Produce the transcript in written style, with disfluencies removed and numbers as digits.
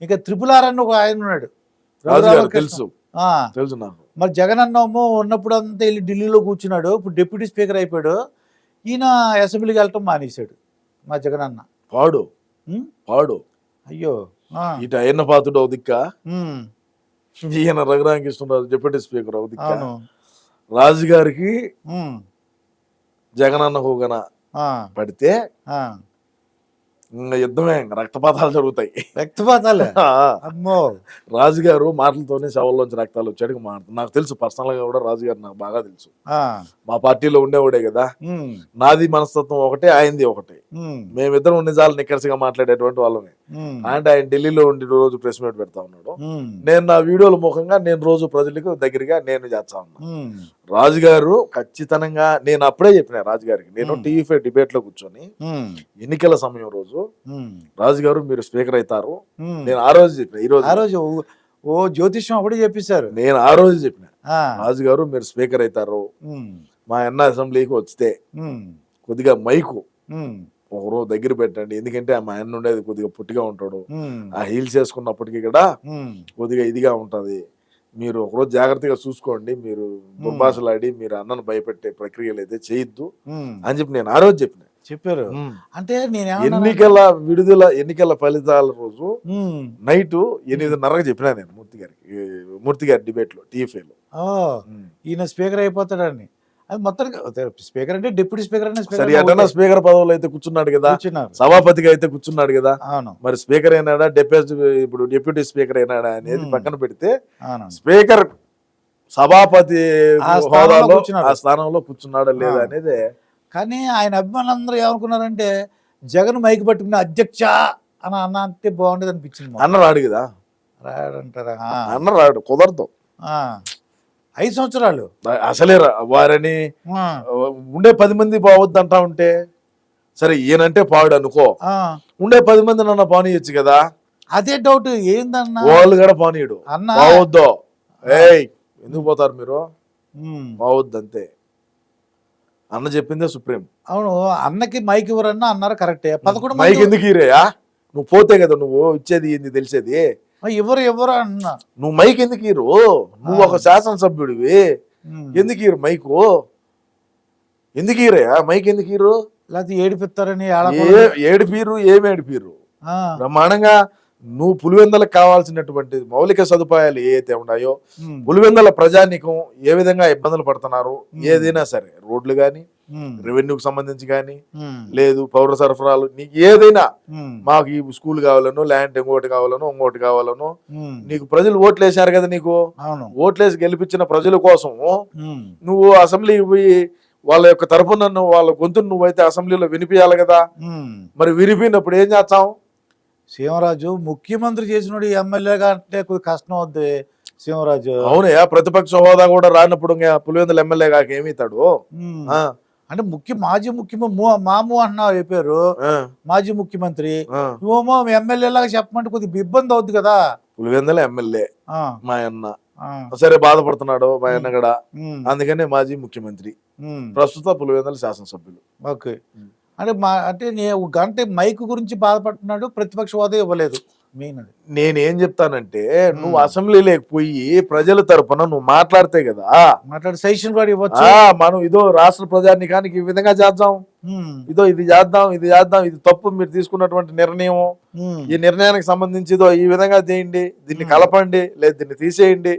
ఇంకా triple R అని ఒక ఆయన ఉన్నాడు, రాజుగారు తెలుసు ఆ, తెలుసు నాకు. మరి జగన్ అన్నమో ఉన్నప్పుడు అంతా వెళ్ళి ఢిల్లీలో కూర్చున్నాడు, ఇప్పుడు డిప్యూటీ స్పీకర్ అయిపోయాడు. ఈయన అసెంబ్లీకి వెళ్ళటం మానేశాడు మా జగన్ అన్న. పాడు ఉం? పాడు అయ్యో. ఆ, ఇటు అయ్యన్న పాతుడు ఒక దిక్క, ఉం, ఈయన రఘురామకృష్ణరాజు డిప్యూటీ స్పీకర్ ఒక దిక్క. అవును. రాజుగారికి ఉం, జగనన్న హోగన ఆ, పడితే ఆ. ఇంకా యుద్ధమే, ఇంకా రక్తపాతాలు జరుగుతాయి. వ్యక్తపాతాలే. ఆ, అమ్మో. రాజుగారు మాటలతోనే శవల్లోంచి రక్తాలు వచ్చాడు నాకు తెలుసు, పర్సనల్ గా కూడా రాజుగారు నాకు బాగా తెలుసు. ఆ, మా పార్టీలో ఉండేవాడే కదా. ఉం, నాది మనస్తత్వం ఒకటే, ఆయనది ఒకటే. ఉం, మేమిద్దరం నిజాలు నిక్కర్సిగా మాట్లాడేటువంటి వాళ్ళమే. ఉం, అంటే ఆయన ఢిల్లీలో ఉండి రోజు ప్రెస్ మీట్ పెడతా ఉన్నాడు. ఉం, నేను నా వీడియోల ముఖంగా నేను రోజు ప్రజలకు దగ్గరగా నేను చేస్తా ఉన్నా. ఉం, రాజుగారు ఖచ్చితంగా, నేను అప్పుడే చెప్పిన రాజుగారికి, నేను టీవీ డిబేట్ లో కూర్చొని ఉం, ఎన్నికల సమయం రోజు, ఉం, రాజుగారు మీరు స్పీకర్ అవుతారు. ఉం. నేను ఆ రోజు చెప్పిన, ఈ రోజు ఆ రోజు ఓ జ్యోతిష్యం అప్పుడే చెప్పేశారు. నేను ఆ రోజు చెప్పిన, ఆ, రాజుగారు మీరు స్పీకర్ అవుతారు. ఉం, మా అన్న అసెంబ్లీకి వస్తే ఉం, కొద్దిగా మైకు ఉం, ఒకరోజు దగ్గర పెట్టండి, ఎందుకంటే మా అన్న ఉండేది కొద్దిగా పుట్టిగా ఉంటాడు, ఉం, ఆ హీల్స్ వేసుకున్నప్పటికీ కూడా ఉం, కొద్దిగా ఇదిగా ఉంటది. మీరు ఒకరోజు జాగ్రత్తగా చూసుకోండి, మీరు దుర్భాషలాడి మీరు అన్నను భయపెట్టే ప్రక్రియలు అయితే చేయొద్దు ఉం. అని చెప్పి నేను ఆ రోజు చెప్పిన. చెప్పారు. అంటే నేను ఎన్నికల విడుదల, ఎన్నికల ఫలితాల రోజు నైట్ 8:30 చెప్పినా నేను మూర్తి గారి డిబేట్ లో టీఎఫ్ఏలో. ఈయన స్పీకర్ అయిపోతాడని. అది మొత్తానికి స్పీకర్ అంటే డిప్యూటీ స్పీకర్ అనే సరే, ఎటన్నా స్పీకర్ పదవులు అయితే కూర్చున్నాడు కదా, సభాపతిగా అయితే కూర్చున్నాడు కదా, అవును. మరి స్పీకర్ అయినాడా, ఇప్పుడు డిప్యూటీ స్పీకర్ అయినాడా అనేది పక్కన పెడితే, అవును. స్పీకర్ సభాపతి ఆ స్థానంలో హోదాలో కూర్చున్నాడు. ఆ స్థానంలో కూర్చున్నాడా లేదా అనేది. కానీ ఆయన అభిమానులందరూ ఏమనుకున్నారంటే జగన్ మైకి పట్టుకుని అధ్యక్ష అని అన్న అంటే బాగుండేది అనిపించింది మాకు. అన్న రాడు కదా, రాడంటారా? అన్న రాడు, కుదరదు. 5 సంవత్సరాలు అసలే వారని ఆ, ఉండే 10 మంది బావద్దు అంటా ఉంటే, సరే ఈయనంటే పాడు అనుకో, ఆ. ఉండే 10 మంది నన్ను పానీయచ్చు కదా. అదే డౌట్ ఏందన్నా వాళ్ళు కూడా పానీయుడు అన్న. బావద్దు. ఏయ్ ఎందుకు పోతారు మీరు, ఉమ్, బావద్దు అంతే. అన్న చెప్పిందే సుప్రీం. అవును. అన్నకి మైక్ ఇవ్వరన్నా అన్నారు కరెక్టే. 11 మైక్ మంది ఎందుకు ఇరేయా, నువ్వు పోతే కదా నువ్వు ఇచ్చేది ఏంది తెలిసేది. ఎవరు అన్న. నువ్వు మైక్ ఎందుకు ఇరు, నువ్వు ఒక శాసనసభ్యుడివి, ఎందుకు ఇరు మైకు, ఎందుకు ఇరయా మైక్, ఎందుకు ఇరు? లేకపోతే ఏడిపిస్తారని ఏడిపీరు, ఏమి ఏడిపీరు? బ్రహ్మాండంగా నువ్వు పులివెందలకు కావాల్సినటువంటి మౌలిక సదుపాయాలు ఏవైతే ఉన్నాయో, పులివెందల ప్రజానీకం ఏ విధంగా ఇబ్బందులు పడుతున్నారు, ఏదైనా సరే రోడ్లు గాని, రెవెన్యూకి సంబంధించి కానీ, లేదు పౌర సరఫరాలు, నీకు ఏదైనా, మాకు ఈ స్కూల్ కావాలను, ల్యాండ్ ఇంకోటి కావాలను, నీకు ప్రజలు ఓట్లు వేసారు కదా, నీకు ఓట్లేసి గెలిపించిన ప్రజల కోసం నువ్వు అసెంబ్లీకి పోయి వాళ్ళ యొక్క తరపున వాళ్ళ గొంతును నువ్వైతే అసెంబ్లీలో వినిపించాలి కదా. మరి వినిపినప్పుడు ఏం చేస్తాం? సింహరాజు ముఖ్యమంత్రి చేసినోడు ఎమ్మెల్యేగా అంటే కొద్ది కష్టం అవుద్ది సింహరాజు. అవునయ్యా, ప్రతిపక్ష హోదా కూడా రానప్పుడు పులివెందుల ఎమ్మెల్యే కాక ఏమిస్తాడు? అంటే మాజీ ముఖ్యమంత్రి మాము అంటున్నావు చెప్పారు, మాజీ ముఖ్యమంత్రి. నువ్వేమో ఎమ్మెల్యే లాగా చెప్పమంటే కొద్దిగా ఇబ్బంది అవుద్ది కదా. పులివెందుల ఎమ్మెల్యే మా అన్న, సరే బాధపడుతున్నాడు మా అన్న కూడా, అందుకనే మాజీ ముఖ్యమంత్రి, ప్రస్తుత పులివెందుల శాసనసభ్యులు. ఓకే. అంటే గంట మైక్ గురించి బాధపడుతున్నాడు, ప్రతిపక్ష హోదా ఇవ్వలేదు. మెయిన్ అది నేనేం చెప్తానంటే, నువ్వు అసెంబ్లీలోకి పోయి ప్రజల తరపున నువ్వు మాట్లాడితే కదా, మాట్లాడి సజెషన్ కూడా ఇవ్వచ్చు. మనం ఇదో రాష్ట్ర ప్రజానికానికి ఈ విధంగా చేద్దాం, ఇదో ఇది చేద్దాం, ఇది తప్పు, మీరు తీసుకున్నటువంటి నిర్ణయం, ఈ నిర్ణయానికి సంబంధించి ఇదో ఈ విధంగా చేయండి, దీన్ని కలపండి, లేదు దీన్ని తీసేయండి.